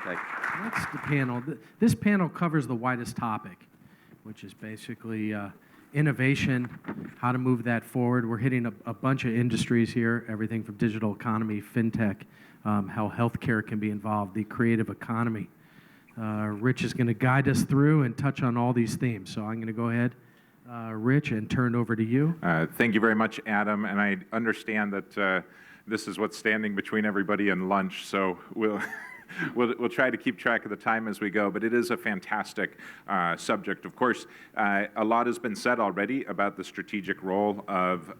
Okay. That's the panel. This panel covers the widest topic, which is basically innovation, how to move that forward. We're hitting a bunch of industries here, everything from digital economy, fintech, how healthcare can be involved, the creative economy. Rich is going to guide us through and touch on all these themes. So I'm going to go ahead, Rich, and turn it over to you. Thank you very much, Adam. And I understand that this is what's standing between everybody and lunch, so we'll try to keep track of the time as we go, but it is a fantastic subject. Of course, a lot has been said already about the strategic role of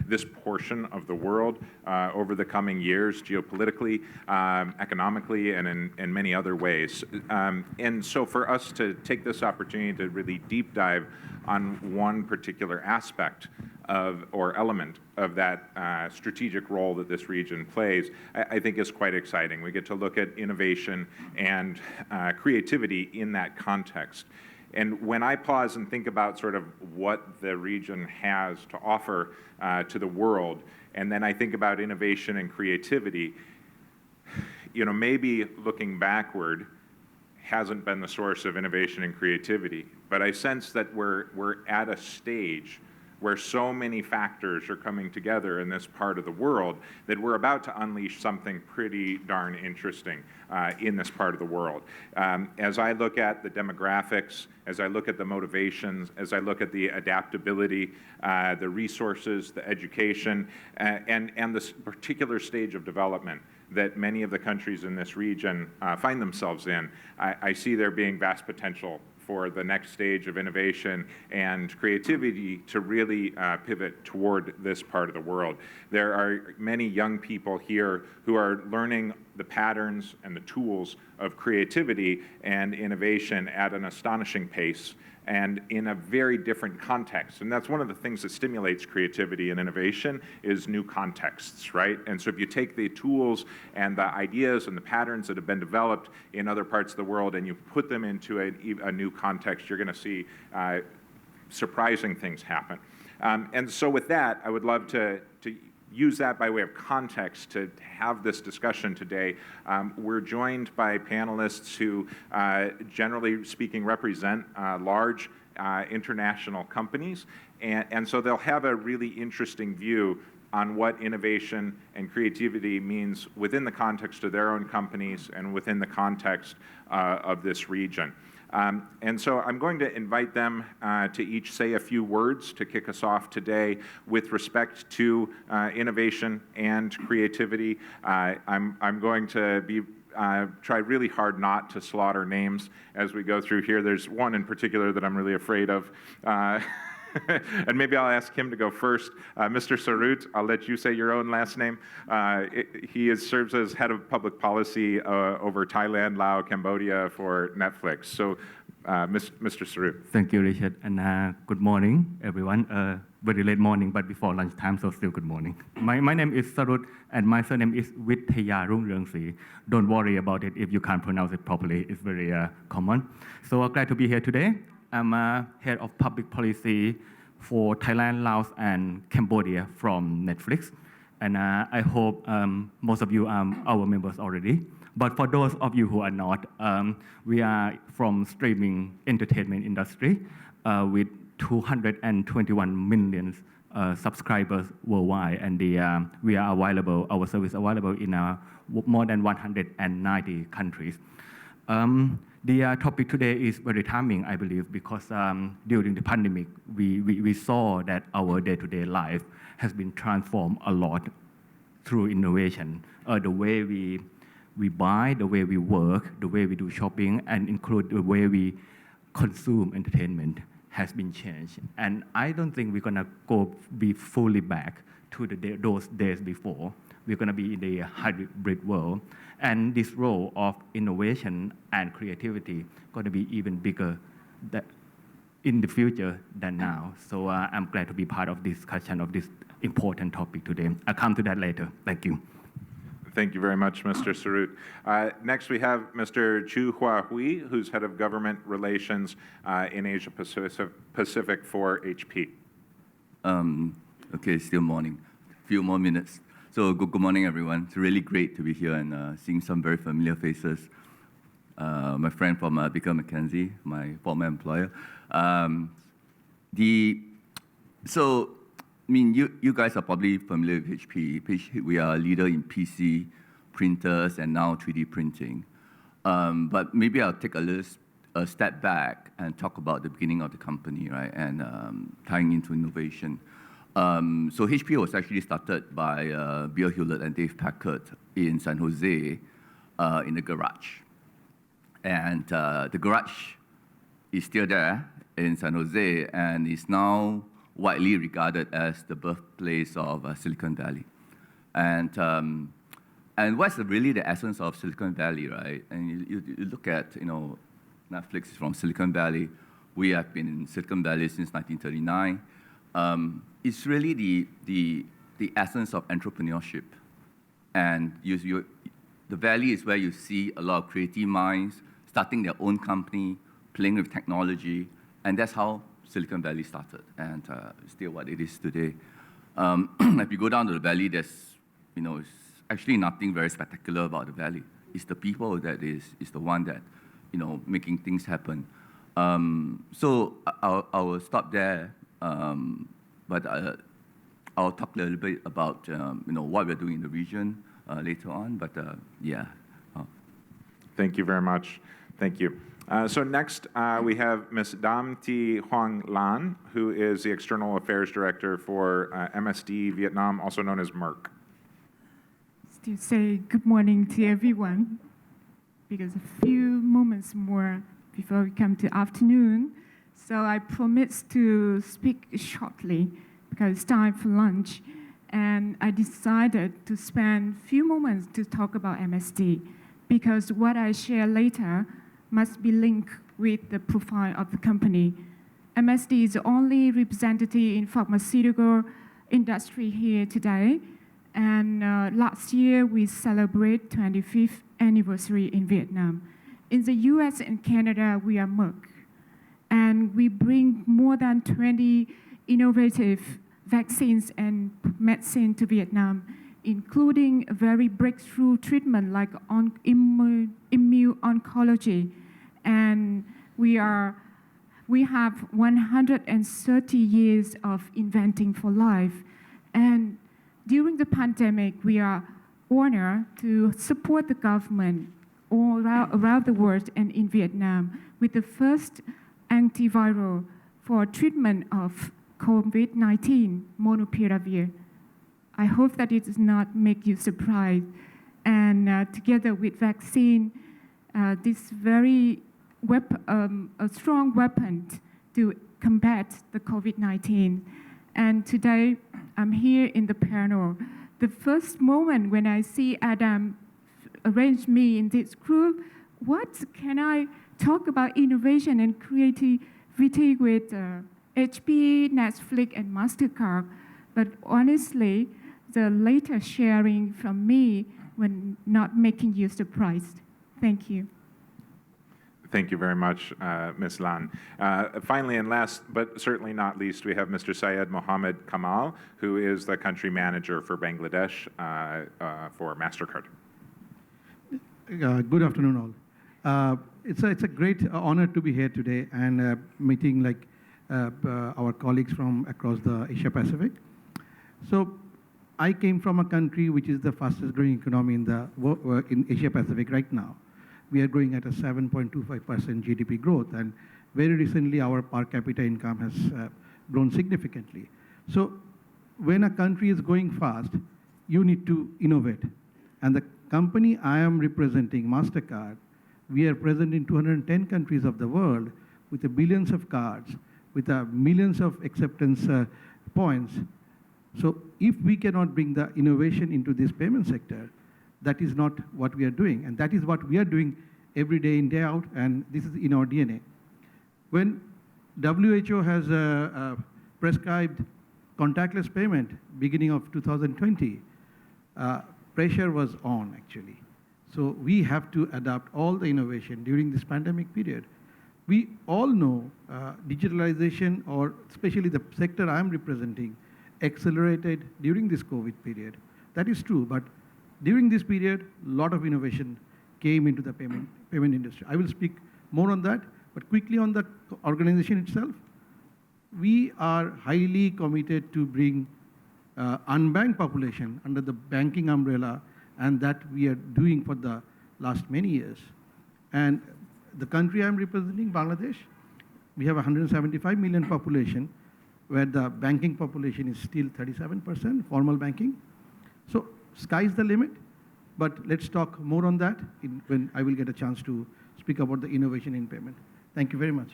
this portion of the world over the coming years, geopolitically, economically, and in many other ways. And so for us to take this opportunity to really deep dive on one particular aspect of or element of that strategic role that this region plays, I think is quite exciting. We get to look at innovation and creativity in that context. And when I pause and think about sort of what the region has to offer to the world, and then I think about innovation and creativity, maybe looking backward hasn't been the source of innovation and creativity, but I sense that we're at a stage where so many factors are coming together in this part of the world that we're about to unleash something pretty darn interesting in this part of the world. As I look at the demographics, as I look at the motivations, as I look at the adaptability, the resources, the education, and this particular stage of development that many of the countries in this region find themselves in, I see there being vast potential for the next stage of innovation and creativity to really pivot toward this part of the world. There are many young people here who are learning the patterns and the tools of creativity and innovation at an astonishing pace and in a very different context. And that's one of the things that stimulates creativity and innovation is new contexts, right? And so if you take the tools and the ideas and the patterns that have been developed in other parts of the world and you put them into a new context, you're going to see surprising things happen. And so with that, I would love to use that by way of context to have this discussion today. We're joined by panelists who, generally speaking, represent large international companies, and so they'll have a really interesting view on what innovation and creativity means within the context of their own companies and within the context of this region. And so I'm going to invite them to each say a few words to kick us off today with respect to innovation and creativity. I'm going to be try really hard not to slaughter names as we go through here. There's one in particular that I'm really afraid of. And maybe I'll ask him to go first. Mr. Sarut, I'll let you say your own last name. He serves as head of public policy over Thailand, Laos, Cambodia for Netflix. So, Mr. Sarut. Thank you, Richard, and good morning, everyone. Very late morning, but before lunchtime, so still good morning. My name is Sarut, and my surname is Withaya Rungreungsi. Don't worry about it if you can't pronounce it properly. It's very common. So I'm glad to be here today. I'm head of public policy for Thailand, Laos, and Cambodia from Netflix. And I hope most of you are our members already. But for those of you who are not, we are from streaming entertainment industry with 221 million subscribers worldwide. And we are available, our service available in more than 190 countries. The topic today is very timing, I believe, because during the pandemic, we saw that our day-to-day life has been transformed a lot through innovation. The way we buy, the way we work, the way we do shopping, and include the way we consume entertainment has been changed. And I don't think we're gonna be fully back to those days before. We're gonna be in the hybrid world. And this role of innovation and creativity going to be even bigger in the future than now. So I'm glad to be part of this discussion of this important topic today. I'll come to that later. Thank you. Thank you very much, Mr. Sarut. Next, we have Mr. Chu Hua Hui, who's head of government relations in Asia Pacific for HP. Okay, still morning. Few more minutes. So good morning, everyone. It's really great to be here and seeing some very familiar faces my friend from Baker McKenzie, my former employer. So, I mean, you guys are probably familiar with HP. We are a leader in PC, printers, and now 3D printing. But maybe I'll take a step back and talk about the beginning of the company, right, and tying into innovation. So HP was actually started by Bill Hewlett and Dave Packard in San Jose in the garage. And the garage is still there in San Jose and is now widely regarded as the birthplace of Silicon Valley. And what's really the essence of Silicon Valley, right? And you look at, Netflix is from Silicon Valley. We have been in Silicon Valley since 1939. It's really the essence of entrepreneurship. And the Valley is where you see a lot of creative minds starting their own company, playing with technology, and that's how Silicon Valley started, and still what it is today. If you go down to the Valley, there's, it's actually nothing very spectacular about the Valley. It's the people that is the one that, making things happen. So I will stop there, but I'll talk a little bit about, what we're doing in the region later on, but yeah. Thank you very much. Thank you. So next, we have Ms. Dam Thi Hoang Lan, who is the External Affairs Director for MSD Vietnam, also known as Merck. To say good morning to everyone, because a few moments more before we come to afternoon, so I promise to speak shortly because it's time for lunch, and I decided to spend a few moments to talk about MSD, because what I share later must be linked with the profile of the company. MSD is the only representative in pharmaceutical industry here today. And last year, we celebrate 25th anniversary in Vietnam. In the US and Canada, we are Merck. And we bring more than 20 innovative vaccines and medicine to Vietnam, including a very breakthrough treatment like immune oncology. And we have 130 years of inventing for life. And during the pandemic, we are honored to support the government all around the world and in Vietnam with the first antiviral for treatment of COVID-19, molnupiravir. I hope that it does not make you surprised. And together with vaccine, this very a strong weapon to combat the COVID-19. And today, I'm here in the panel. The first moment when I see Adam arrange me in this group, what can I talk about innovation and creativity with HP, Netflix, and MasterCard? But honestly, the later sharing from me will not making you surprised. Thank you. Thank you very much, Ms. Lan. Finally, and last but certainly not least, we have Mr. Syed Mohammed Kamal, who is the country manager for Bangladesh for MasterCard. Good afternoon, all. It's a great honor to be here today and meeting our colleagues from across the Asia Pacific. So I came from a country which is the fastest growing economy in Asia Pacific right now. We are growing at a 7.25% GDP growth, and very recently our per capita income has grown significantly. So when a country is going fast, you need to innovate. And the company I am representing, MasterCard, we are present in 210 countries of the world with billions of cards, with millions of acceptance points. So if we cannot bring the innovation into this payment sector, that is not what we are doing. And that is what we are doing every day in, day out, and this is in our DNA. When WHO has prescribed contactless payment beginning of 2020, pressure was on, actually. So we have to adapt all the innovation during this pandemic period. We all know digitalization, or especially the sector I'm representing, accelerated during this COVID period. That is true, but during this period, a lot of innovation came into the payment industry. I will speak more on that, but quickly on the organization itself. We are highly committed to bring unbanked population under the banking umbrella, and that we are doing for the last many years. And the country I'm representing, Bangladesh, we have 175 million population, where the banking population is still 37%, formal banking. So sky's the limit, but let's talk more on that when I will get a chance to speak about the innovation in payment. Thank you very much.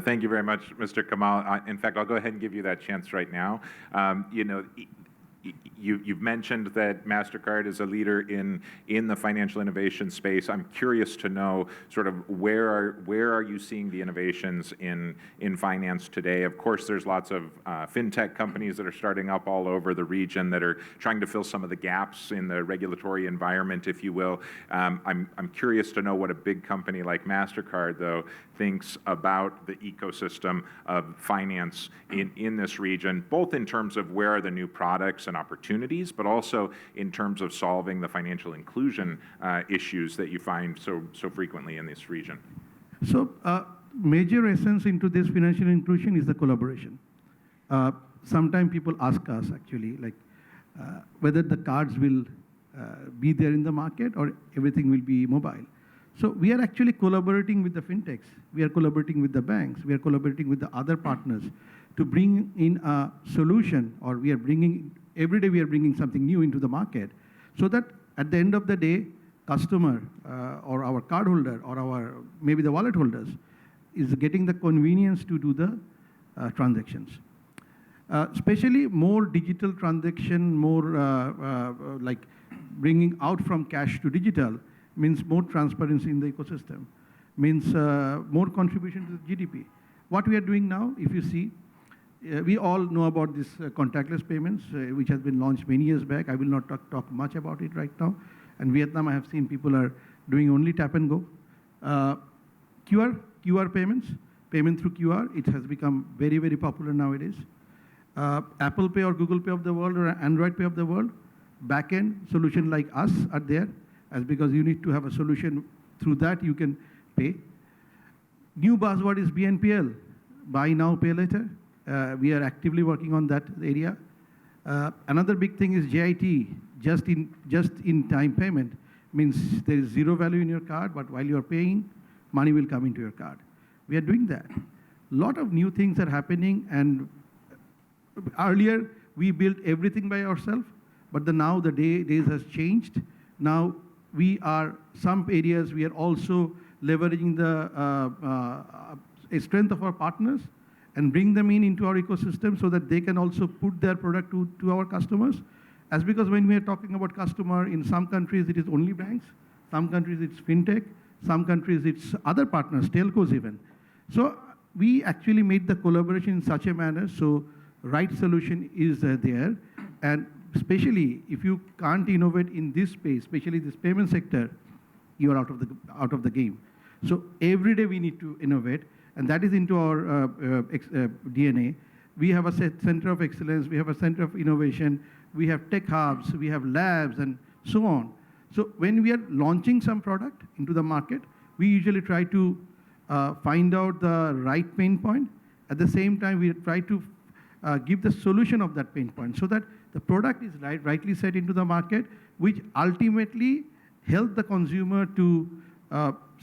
Thank you very much, Mr. Kamal. In fact, I'll go ahead and give you that chance right now. You've mentioned that MasterCard is a leader in the financial innovation space. I'm curious to know sort of where are you seeing the innovations in finance today? Of course, there's lots of fintech companies that are starting up all over the region that are trying to fill some of the gaps in the regulatory environment, if you will. I'm curious to know what a big company like MasterCard, though, thinks about the ecosystem of finance in this region, both in terms of where are the new products and opportunities, but also in terms of solving the financial inclusion issues that you find so frequently in this region. So major essence into this financial inclusion is the collaboration. Sometimes people ask us actually, like, whether the cards will be there in the market or everything will be mobile. So we are actually collaborating with the fintechs. We are collaborating with the banks. We are collaborating with the other partners to bring in a solution, or we are bringing, every day we are bringing something new into the market, so that at the end of the day, customer or our cardholder or our, maybe the wallet holders, is getting the convenience to do the transactions. Especially more digital transaction, more like bringing out from cash to digital, means more transparency in the ecosystem, means more contribution to the GDP. What we are doing now, if you see, we all know about this contactless payments, which has been launched many years back. I will not talk much about it right now. In Vietnam, I have seen people are doing only tap and go. QR payments, payment through QR, it has become very, very popular nowadays. Apple Pay or Google Pay of the world or Android Pay of the world, back-end solution like us are there, as because you need to have a solution through that you can pay. New buzzword is BNPL, buy now, pay later. We are actively working on that area. Another big thing is JIT, just in time payment, means there is zero value in your card, but while you are paying, money will come into your card. We are doing that. A lot of new things are happening, and earlier we built everything by ourselves, but now the days has changed. Now we are, some areas we are also leveraging the strength of our partners and bring them into our ecosystem so that they can also put their product to our customers. As because when we are talking about customer, in some countries it is only banks, some countries it's fintech, some countries it's other partners, telcos even. So we actually made the collaboration in such a manner so right solution is there, and especially if you can't innovate in this space, especially this payment sector, you are out of the game. So every day we need to innovate, and that is into our DNA. We have a center of excellence, we have a center of innovation, we have tech hubs, we have labs, and so on. So when we are launching some product into the market, we usually try to find out the right pain point. At the same time, we try to give the solution of that pain point so that the product is rightly set into the market, which ultimately help the consumer to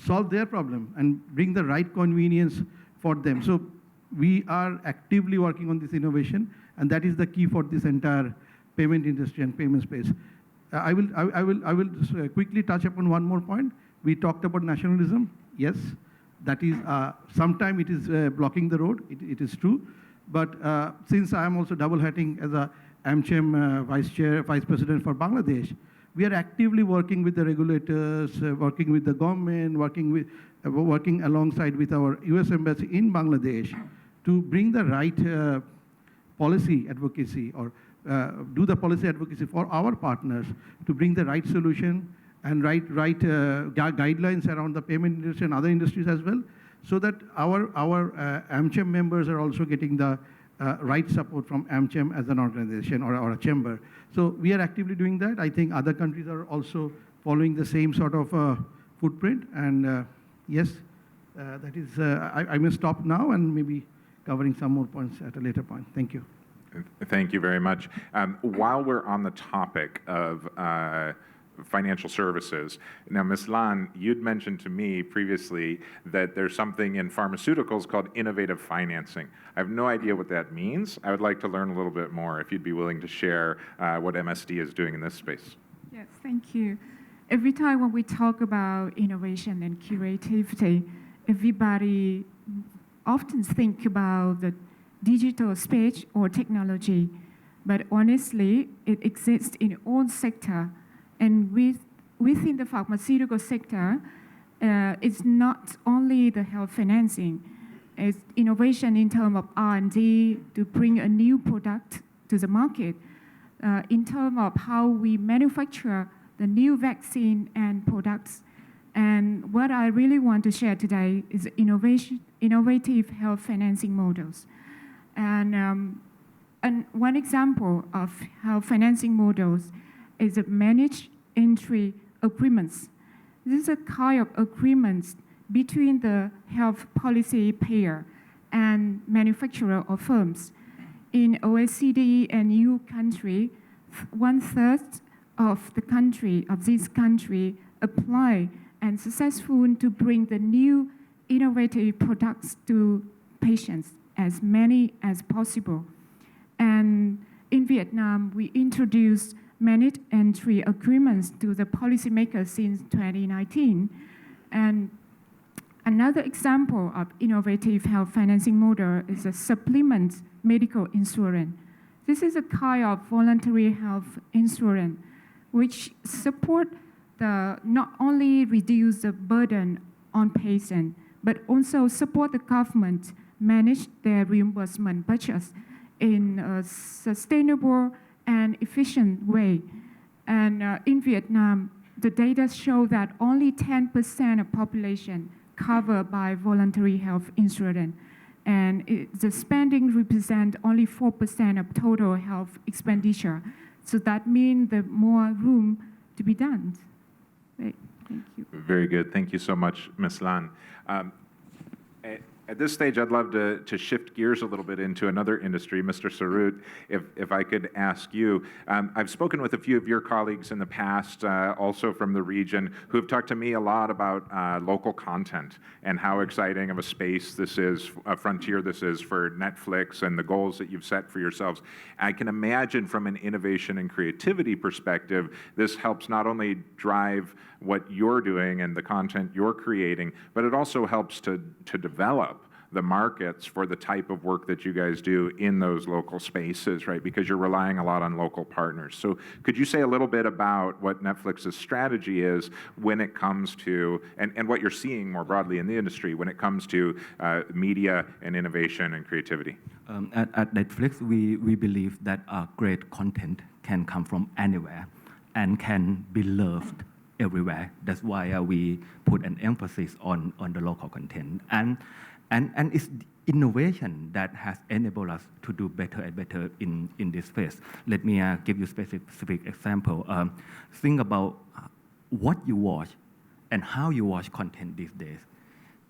solve their problem and bring the right convenience for them. So we are actively working on this innovation, and that is the key for this entire payment industry and payment space. I will just quickly touch upon one more point. We talked about nationalism. Yes, that is, sometime it is blocking the road. It is true. But since I am also double hatting as a AmCham Vice President for Bangladesh, we are actively working with the regulators, working with the government, working alongside with our US Embassy in Bangladesh to bring the right policy advocacy or do the policy advocacy for our partners to bring the right solution and right guidelines around the payment industry and other industries as well, so that our AmCham members are also getting the right support from AmCham as an organization or a chamber. So we are actively doing that. I think other countries are also following the same sort of footprint. And yes, that is, I may stop now and maybe covering some more points at a later point. Thank you. Thank you very much. While we're on the topic of financial services, now, Ms. Lan, you'd mentioned to me previously that there's something in pharmaceuticals called innovative financing. I have no idea what that means. I would like to learn a little bit more if you'd be willing to share what MSD is doing in this space. Yes, thank you. Every time when we talk about innovation and creativity, everybody often think about the digital space or technology, but honestly, it exists in all sectors. And within the pharmaceutical sector, it's not only the health financing, it's innovation in terms of R&D to bring a new product to the market, in terms of how we manufacture the new vaccine and products. And what I really want to share today is innovative health financing models. And one example of health financing models is a managed entry agreements. This is a kind of agreements between the health policy payer and manufacturer or firms. In OECD and EU country, 1/3 of this country apply and successful to bring the new innovative products to patients, as many as possible. And in Vietnam, we introduced managed entry agreements to the policymakers since 2019. And another example of innovative health financing model is a supplement medical insurance. This is a kind of voluntary health insurance which support not only reduce the burden on patients, but also support the government manage their reimbursement budgets in a sustainable and efficient way. And in Vietnam, the data show that only 10% of population covered by voluntary health insurance. And the spending represent only 4% of total health expenditure. So that means there's more room to be done. Right. Thank you. Very good. Thank you so much, Ms. Lan. At this stage, I'd love to shift gears a little bit into another industry. Mr. Sarut, if I could ask you, I've spoken with a few of your colleagues in the past, also from the region, who have talked to me a lot about local content and how exciting of a space this is, a frontier this is for Netflix and the goals that you've set for yourselves. I can imagine from an innovation and creativity perspective, this helps not only drive what you're doing and the content you're creating, but it also helps to develop the markets for the type of work that you guys do in those local spaces, right? Because you're relying a lot on local partners. So could you say a little bit about what Netflix's strategy is when it comes to, and what you're seeing more broadly in the industry when it comes to media and innovation and creativity? At Netflix, we believe that great content can come from anywhere and can be loved everywhere. That's why we put an emphasis on the local content. And it's innovation that has enabled us to do better and better in this space. Let me give you a specific example. Think about what you watch and how you watch content these days.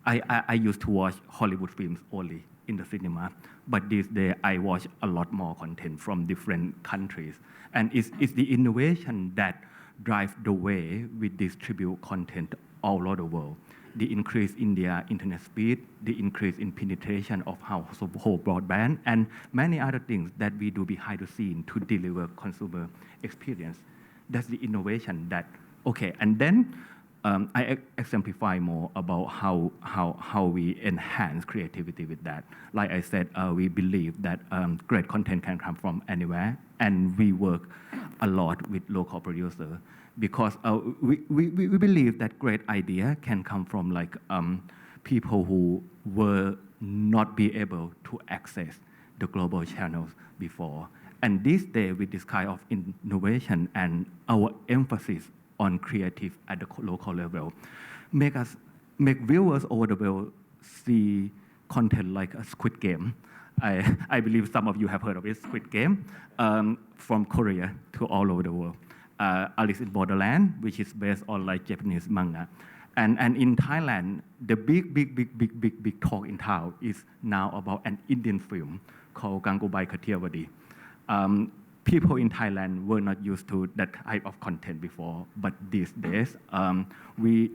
I used to watch Hollywood films only in the cinema, but these days I watch a lot more content from different countries. And it's the innovation that drives the way we distribute content all over the world. The increase in their internet speed, the increase in penetration of household broadband, and many other things that we do behind the scene to deliver consumer experience. That's the innovation that, okay, and then I exemplify more about how we enhance creativity with that. Like I said, we believe that great content can come from anywhere, and we work a lot with local producers because we believe that great idea can come from like people who were not be able to access the global channels before. And this day, with this kind of innovation and our emphasis on creative at the local level, make viewers over the world see content like a Squid Game. I believe some of you have heard of it, Squid Game, from Korea to all over the world. Alice in Borderland, which is based on like Japanese manga. And in Thailand, the big talk in town is now about an Indian film called Gangubai Kathiawadi. People in Thailand were not used to that type of content before, but these days, we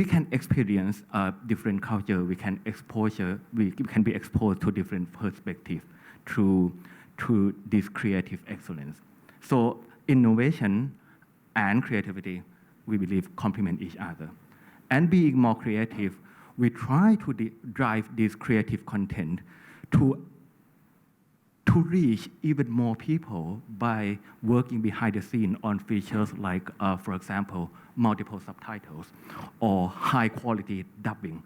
can experience different culture, we can be exposed to different perspectives through this creative excellence. So innovation and creativity, we believe, complement each other. And being more creative, we try to drive this creative content to reach even more people by working behind the scene on features like, for example, multiple subtitles or high quality dubbing,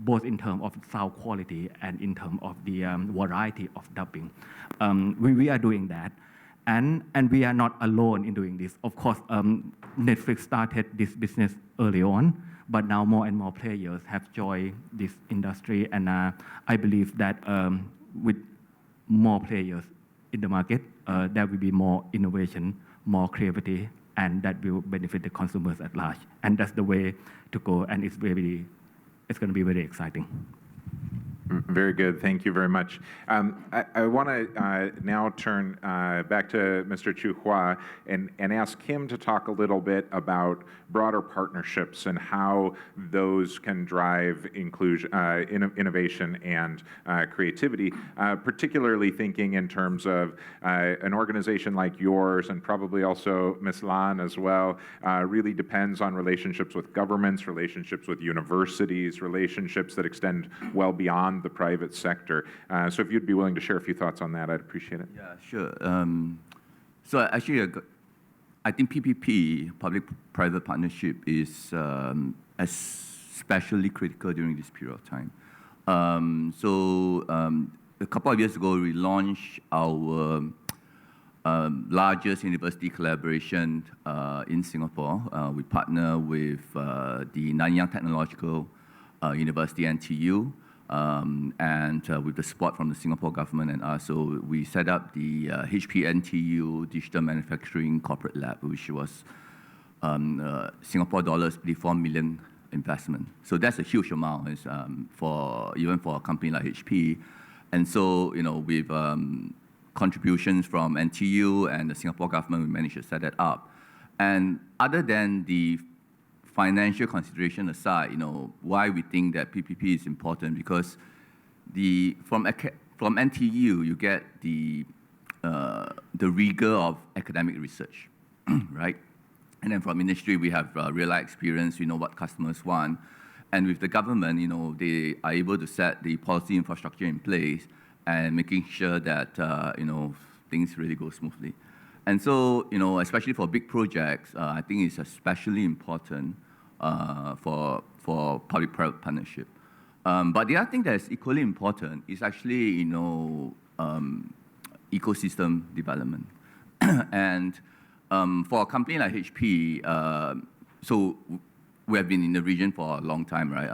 both in terms of sound quality and in terms of the variety of dubbing. We are doing that. And we are not alone in doing this. Of course, Netflix started this business early on, but now more and more players have joined this industry. And I believe that with more players in the market, there will be more innovation, more creativity, and that will benefit the consumers at large. And that's the way to go, and it's going to be very exciting. Very good. Thank you very much. I want to now turn back to Mr. Chu Hua and ask him to talk a little bit about broader partnerships and how those can drive inclusion, innovation and creativity, particularly thinking in terms of an organization like yours and probably also Ms. Lan as well, really depends on relationships with governments, relationships with universities, relationships that extend well beyond the private sector. So if you'd be willing to share a few thoughts on that, I'd appreciate it. Yeah, sure. So actually, I think PPP, public-private partnership, is especially critical during this period of time. A couple of years ago, we launched our largest university collaboration in Singapore. We partner with the Nanyang Technological University, NTU, and with the support from the Singapore government and us. So we set up the HP NTU Digital Manufacturing Corporate Lab, which was Singapore dollars 34 million investment. So that's a huge amount even for a company like HP. And so, with contributions from NTU and the Singapore government, we managed to set that up. And other than the financial consideration aside, why we think that PPP is important, because from NTU you get the rigor of academic research, right? And then from ministry we have real-life experience. We know what customers want, and with the government, they are able to set the policy infrastructure in place and making sure that things really go smoothly. And so, especially for big projects, I think it's especially important for public-private partnership. But the other thing that is equally important is actually, ecosystem development. And for a company like HP, so we have been in the region for a long time, right?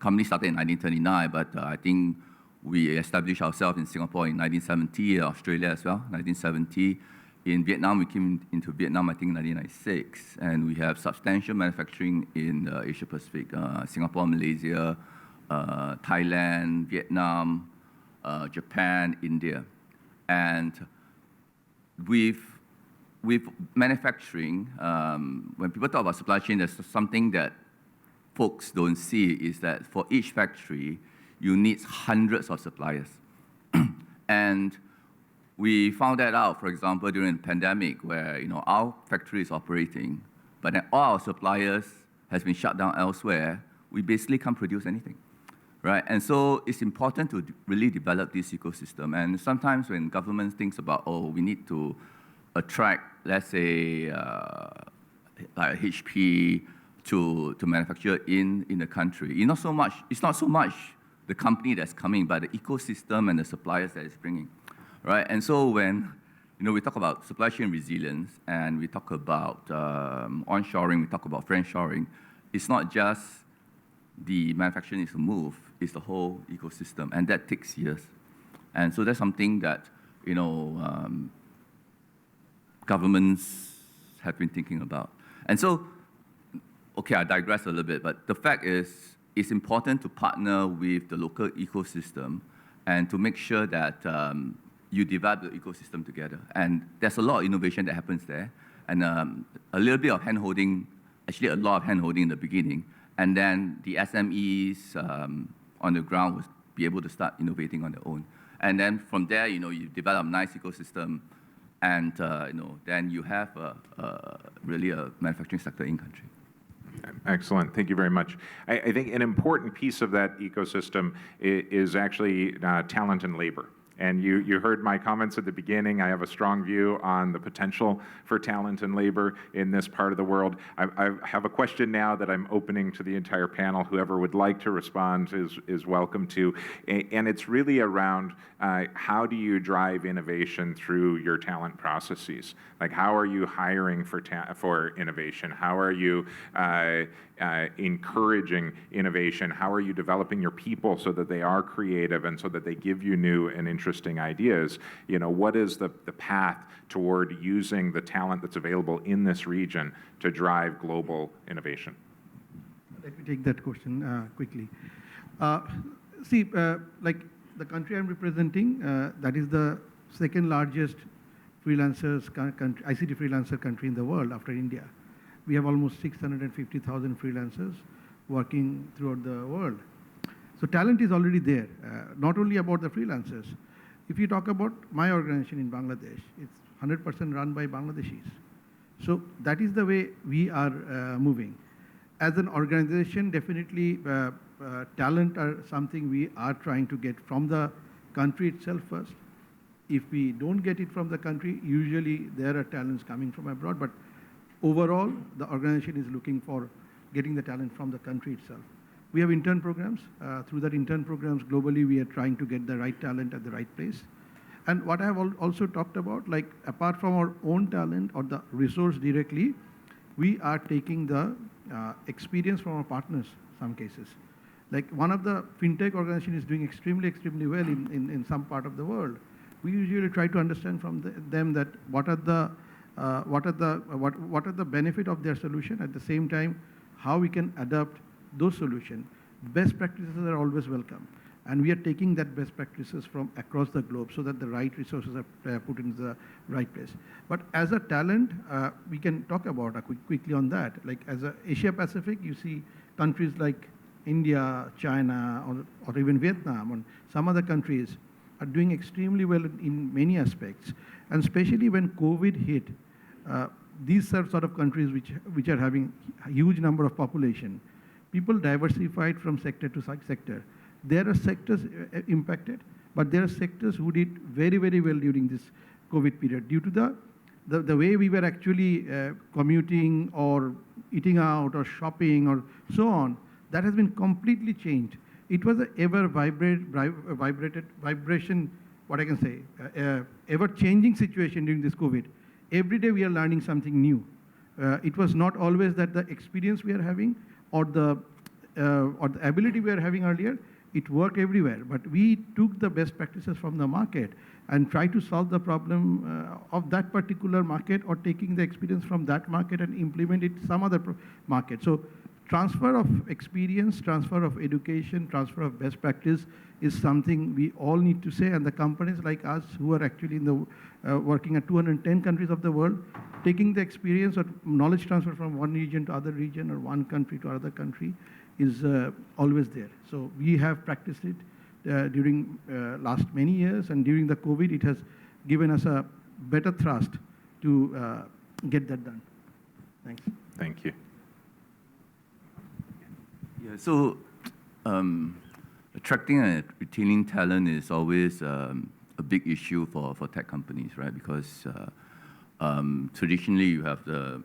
Company started in 1939, but I think we established ourselves in Singapore in 1970, Australia as well, 1970. In Vietnam, we came into Vietnam, I think, in 1996, and we have substantial manufacturing in Asia Pacific, Singapore, Malaysia, Thailand, Vietnam, Japan, India. And with manufacturing, when people talk about supply chain, there's something that folks don't see, is that for each factory, you need hundreds of suppliers. And we found that out, for example, during the pandemic, where our factory is operating, but then all our suppliers has been shut down elsewhere. We basically can't produce anything, right? And so it's important to really develop this ecosystem. And sometimes when government thinks about, we need to attract, let's say, like HP to manufacture in the country, it's not so much the company that's coming, but the ecosystem and the suppliers that it's bringing. Right, and so when we talk about supply chain resilience and we talk about onshoring, we talk about friendshoring, it's not just the manufacturing needs to move; it's the whole ecosystem, and that takes years. And so that's something that governments have been thinking about. And so, okay, I digress a little bit, but the fact is, it's important to partner with the local ecosystem and to make sure that you develop the ecosystem together. And there's a lot of innovation that happens there, and a little bit of hand-holding, actually a lot of hand-holding in the beginning, and then the SMEs on the ground will be able to start innovating on their own. And then from there, you develop a nice ecosystem, and then you have really a manufacturing sector in country. Excellent. Thank you very much. I think an important piece of that ecosystem is actually talent and labor. And you heard my comments at the beginning. I have a strong view on the potential for talent and labor in this part of the world. I have a question now that I'm opening to the entire panel. Whoever would like to respond is welcome to. And it's really around how do you drive innovation through your talent processes? Like, how are you hiring for innovation? How are you encouraging innovation? How are you developing your people so that they are creative and so that they give you new and interesting ideas? What is the path toward using the talent that's available in this region to drive global innovation? Let me take that question quickly. Like the country I'm representing, that is the second largest ICT freelancer country in the world after India. We have almost 650,000 freelancers working throughout the world. So talent is already there, not only about the freelancers. If you talk about my organization in Bangladesh, it's 100% run by Bangladeshis. So that is the way we are moving. As an organization, definitely talent are something we are trying to get from the country itself first. If we don't get it from the country, usually there are talents coming from abroad, but overall, the organization is looking for getting the talent from the country itself. We have intern programs. Through that intern programs, globally, we are trying to get the right talent at the right place. And what I have also talked about, like apart from our own talent or the resource directly, we are taking the experience from our partners, some cases. Like one of the fintech organization is doing extremely well in some part of the world. We usually try to understand from them that what are the benefit of their solution, at the same time, how we can adapt those solutions. Best practices are always welcome. And we are taking that best practices from across the globe so that the right resources are put into the right place. But as a talent, we can talk about quickly on that. Like as a Asia Pacific, you see countries like India, China, or even Vietnam, and some other countries are doing extremely well in many aspects. And especially when COVID hit, these are sort of countries which are having a huge number of population. People diversified from sector to sector. There are sectors impacted, but there are sectors who did very well during this COVID period due to the way we were actually commuting or eating out or shopping or so on. That has been completely changed. It was an ever-changing situation during this COVID. Every day we are learning something new. It was not always that the experience we are having or the ability we are having earlier, it worked everywhere. But we took the best practices from the market and tried to solve the problem of that particular market, or taking the experience from that market and implement it some other market. So transfer of experience, transfer of education, transfer of best practice is something we all need to say. And the companies like us who are actually in the working at 210 countries of the world, taking the experience or knowledge transfer from one region to other region or one country to other country is always there. So we have practiced it during last many years, and during the COVID, it has given us a better thrust to get that done. Thanks. Thank you. Yeah, so attracting and retaining talent is always a big issue for tech companies, right? Because traditionally you have the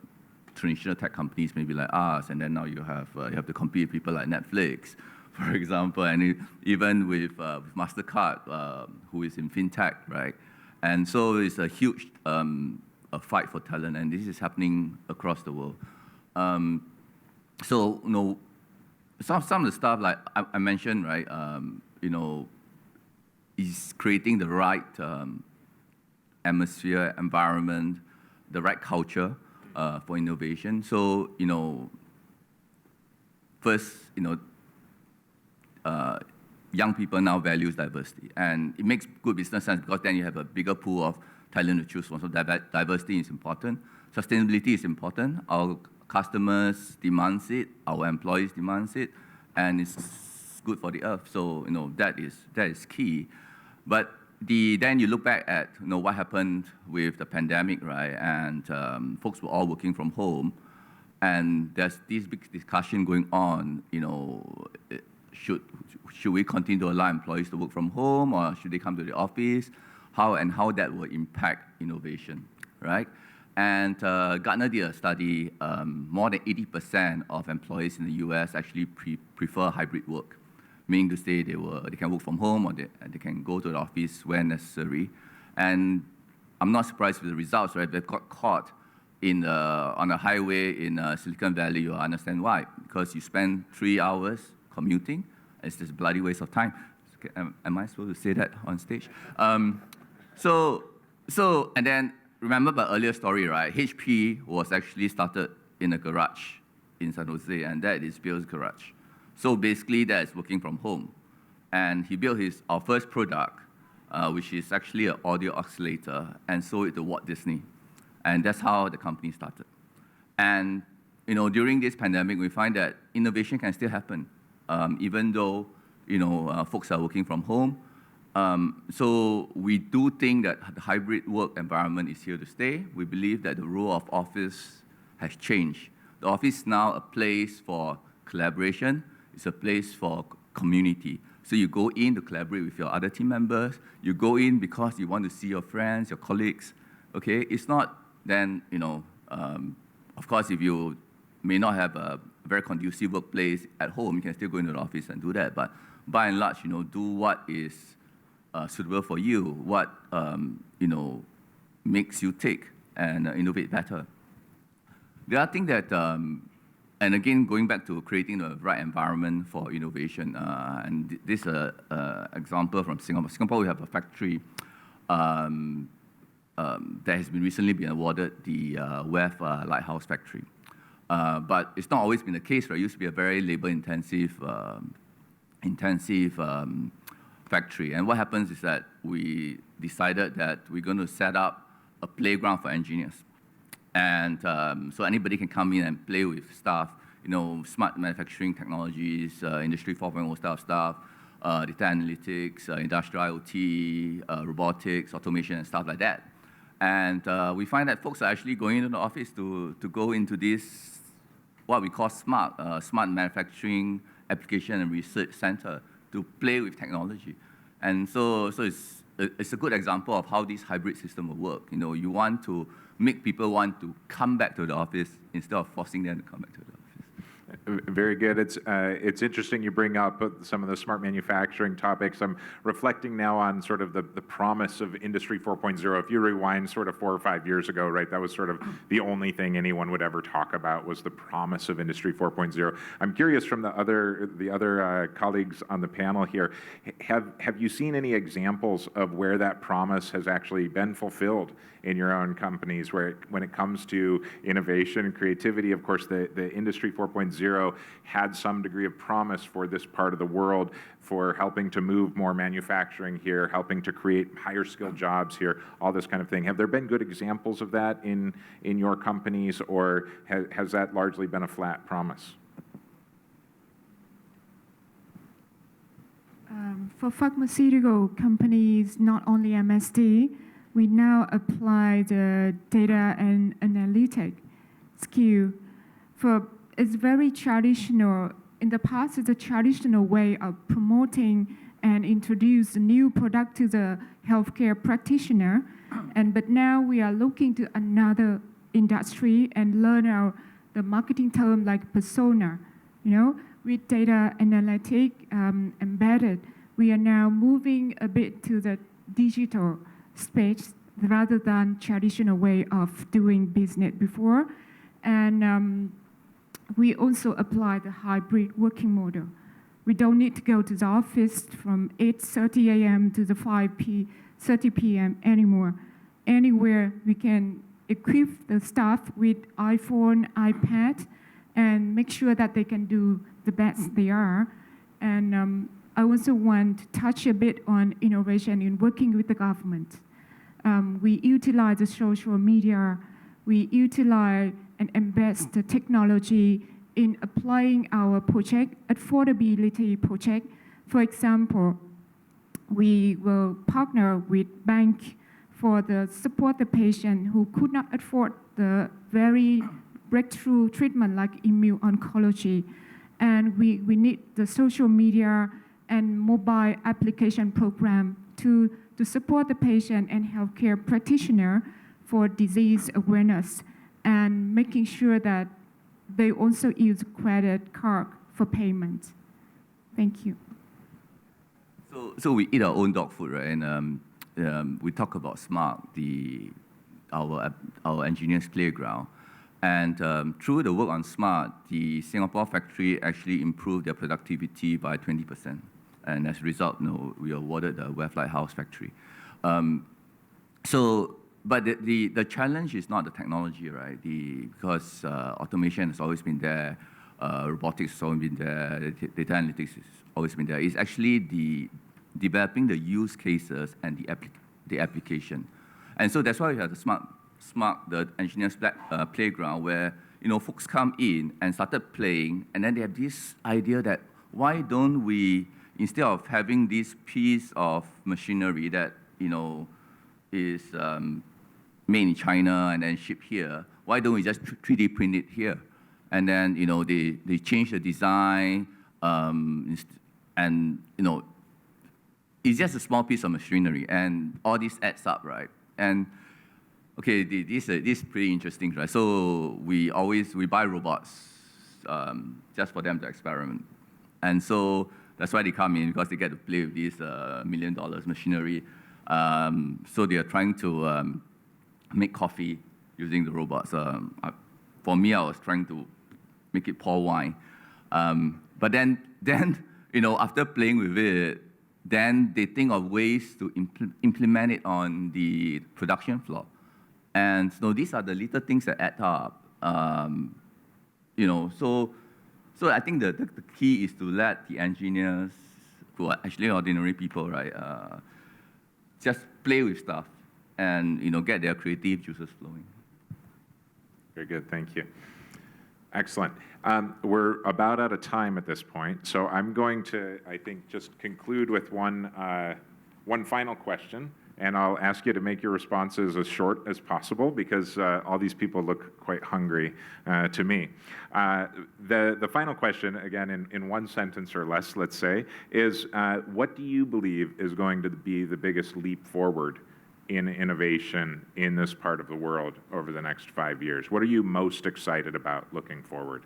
traditional tech companies, maybe like us, and then now you have to compete with people like Netflix, for example, and even with MasterCard, who is in fintech, right? And so it's a huge a fight for talent, and this is happening across the world. So some of the stuff like I mentioned, right? Is creating the right atmosphere, environment, the right culture for innovation. So, first, young people now values diversity, and it makes good business sense because then you have a bigger pool of talent to choose from. So diversity is important. Sustainability is important. Our customers demands it. Our employees demands it, and it's good for the earth. So that is key. But then you look back at what happened with the pandemic, right? And folks were all working from home, and there's this big discussion going on. Should we continue to allow employees to work from home, or should they come to the office? How that will impact innovation, right? And Gartner did a study. More than 80% of employees in the U.S. actually prefer hybrid work, meaning to say they can work from home or they can go to the office when necessary. And I'm not surprised with the results, right? They got caught on a highway in Silicon Valley. You understand why? Because you spend 3 hours commuting. It's just a bloody waste of time. Am I supposed to say that on stage? And then remember my earlier story, right? HP was actually started in a garage in San Jose, and that is Bill's garage. So basically, that is working from home. And he built our first product, which is actually an audio oscillator, and sold it to Walt Disney. And that's how the company started. And during this pandemic, we find that innovation can still happen, even though folks are working from home. So we do think that the hybrid work environment is here to stay. We believe that the role of office has changed. The office is now a place for collaboration. It's a place for community. So you go in to collaborate with your other team members. You go in because you want to see your friends, your colleagues. Okay, it's not then, of course, if you may not have a very conducive workplace at home, you can still go into the office and do that. But by and large, do what is suitable for you, what makes you tick and innovate better. The other thing that, and again, going back to creating the right environment for innovation, and this is an example from Singapore. Singapore, we have a factory that has recently been awarded the WEF Lighthouse Factory. But it's not always been the case, right? It used to be a very labor-intensive factory. And what happens is that we decided that we're going to set up a playground for engineers. And so anybody can come in and play with stuff, smart manufacturing technologies, Industry 4.0 stuff, data analytics, industrial IoT, robotics, automation, and stuff like that. And we find that folks are actually going into the office to go into this, what we call smart manufacturing application and research center to play with technology. And so it's a good example of how this hybrid system will work. You want to make people want to come back to the office instead of forcing them to come back to the office. Very good. It's interesting you bring up some of the smart manufacturing topics. I'm reflecting now on sort of the promise of Industry 4.0. If you rewind sort of 4 or 5 years ago, right, that was sort of the only thing anyone would ever talk about was the promise of Industry 4.0. I'm curious from the other colleagues on the panel here, have you seen any examples of where that promise has actually been fulfilled in your own companies, where when it comes to innovation and creativity? Of course, the Industry 4.0 had some degree of promise for this part of the world, for helping to move more manufacturing here, helping to create higher skilled jobs here, all this kind of thing. Have there been good examples of that in your companies, or has that largely been a flat promise? For pharmaceutical companies, not only MSD, we now apply the data and analytic skill. It's very traditional. In the past, it's a traditional way of promoting and introduce a new product to the healthcare practitioner. But now we are looking to another industry and learn the marketing term like persona. With data analytic embedded, we are now moving a bit to the digital space rather than traditional way of doing business before. And we also apply the hybrid working model. We don't need to go to the office from 8:30 a.m. to the 5:30 p.m. anymore. Anywhere we can, equip the staff with iPhone, iPad, and make sure that they can do the best they are. And I also want to touch a bit on innovation in working with the government. We utilize the social media, we utilize and embed the technology in applying our project, affordability project. For example, we will partner with bank for the support the patient who could not afford the very breakthrough treatment like immune oncology. And we need the social media and mobile application program to support the patient and healthcare practitioner for disease awareness and making sure that they also use credit card for payment. Thank you. So we eat our own dog food, right? And we talk about SMART, our engineers' playground. And through the work on SMART, the Singapore factory actually improved their productivity by 20%. And as a result, we awarded the West Lighthouse factory. But the challenge is not the technology, right? Because automation has always been there, robotics has always been there, data analytics has always been there. It's actually developing the use cases and the application. And so that's why we have the SMART, the engineers' playground, where folks come in and started playing, and then they have this idea that why don't we, instead of having this piece of machinery that is made in China and then shipped here, why don't we just 3D print it here? And then they change the design, and it's just a small piece of machinery, and all this adds up, right? And okay, this is pretty interesting, right? So we buy robots just for them to experiment, and so that's why they come in, because they get to play with this $1 million machinery. So they are trying to make coffee using the robots. For me, I was trying to make it pour wine. But then after playing with it, then they think of ways to implement it on the production floor. And so these are the little things that add up. So I think the key is to let the engineers, who are actually ordinary people, right, just play with stuff and get their creative juices flowing. Very good, thank you. Excellent. We're about out of time at this point, so I'm going to, I think, just conclude with one final question, and I'll ask you to make your responses as short as possible, because all these people look quite hungry to me. The final question, again, in one sentence or less, let's say, is what do you believe is going to be the biggest leap forward in innovation in this part of the world over the next 5 years? What are you most excited about looking forward?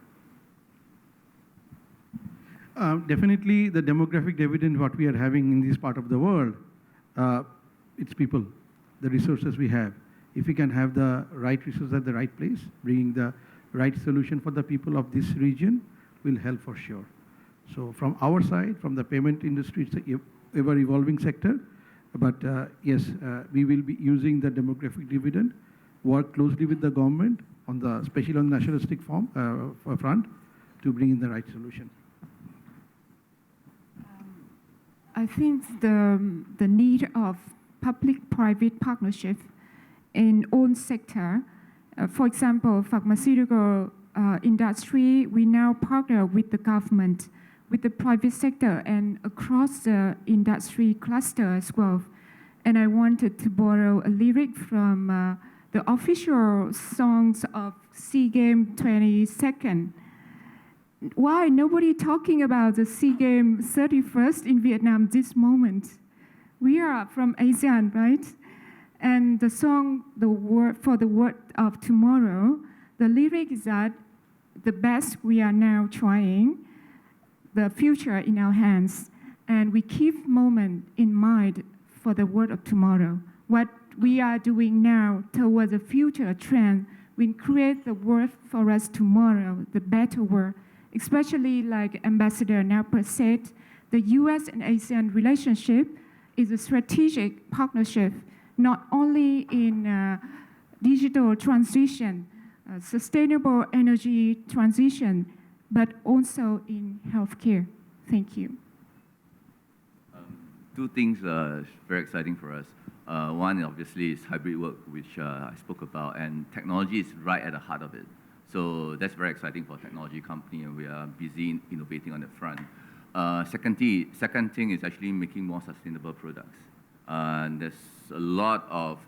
Definitely the demographic dividend what we are having in this part of the world, it's people, the resources we have. If we can have the right resources at the right place, bringing the right solution for the people of this region will help for sure. So from our side, from the payment industry, it's an ever-evolving sector. But yes, we will be using the demographic dividend, work closely with the government, especially on the nationalistic front, to bring in the right solution. I think the need of public-private partnership in all sector, for example, pharmaceutical industry, we now partner with the government, with the private sector, and across the industry cluster as well. And I wanted to borrow a lyric from the official songs of SEA Games 22nd. Why nobody talking about the SEA Games 31st in Vietnam this moment? We are from ASEAN, right? And the song, the word of tomorrow, the lyric is that the best we are now trying, the future in our hands, and we keep moment in mind for the word of tomorrow. What we are doing now towards the future trend will create the world for us tomorrow, the better world. Especially like Ambassador Napper said, the US and ASEAN relationship is a strategic partnership, not only in digital transition, sustainable energy transition, but also in healthcare. Thank you. Two things very exciting for us. One, obviously, is hybrid work, which I spoke about, and technology is right at the heart of it. So that's very exciting for a technology company, and we are busy innovating on that front. Second thing is actually making more sustainable products. And there's a lot of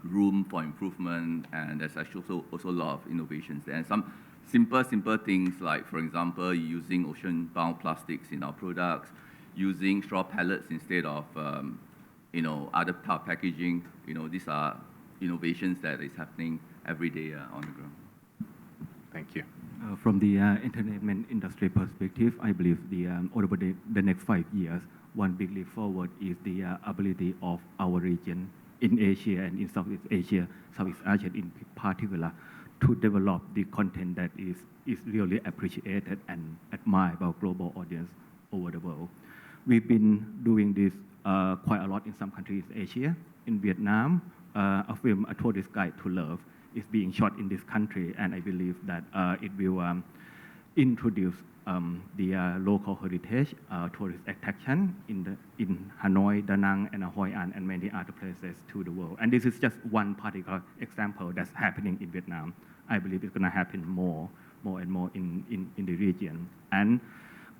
room for improvement, and there's actually also a lot of innovations there. And some simple things like, for example, using ocean-bound plastics in our products, using straw pellets instead of other type of packaging. These are innovations that is happening every day on the ground. Thank you. From the entertainment industry perspective, I believe over the next 5 years, one big leap forward is the ability of our region in Asia and in Southeast Asia in particular, to develop the content that is really appreciated and admired by global audience over the world. We've been doing this quite a lot in some countries in Asia. In Vietnam, a film, A Tourist Guide to Love, is being shot in this country, and I believe that it will introduce the local heritage tourist attraction in Hanoi, Da Nang, and Hoi An, and many other places to the world. And this is just one particular example that's happening in Vietnam. I believe it's going to happen more and more in the region. And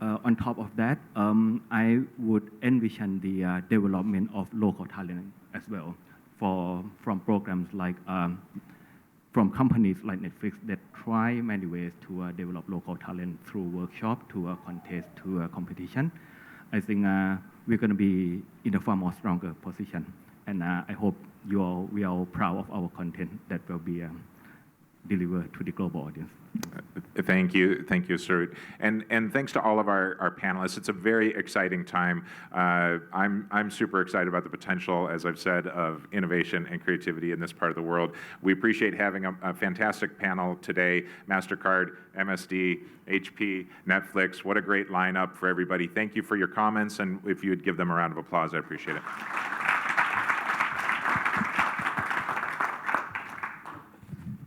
on top of that, I would envision the development of local talent as well, from programs like from companies like Netflix that try many ways to develop local talent through workshop, to a contest, to a competition. I think we're going to be in a far more stronger position, and I hope we are all proud of our content that will be delivered to the global audience. Thank you, Sarut, and thanks to all of our panelists. It's a very exciting time. I'm super excited about the potential, as I've said, of innovation and creativity in this part of the world. We appreciate having a fantastic panel today. MasterCard, MSD, HP, Netflix. What a great lineup for everybody. Thank you for your comments, and if you would give them a round of applause, I appreciate it.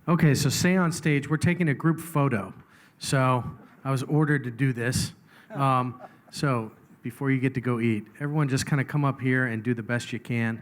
Okay, so stay on stage. We're taking a group photo. So I was ordered to do this. So before you get to go eat, everyone just kind of come up here and do the best you can.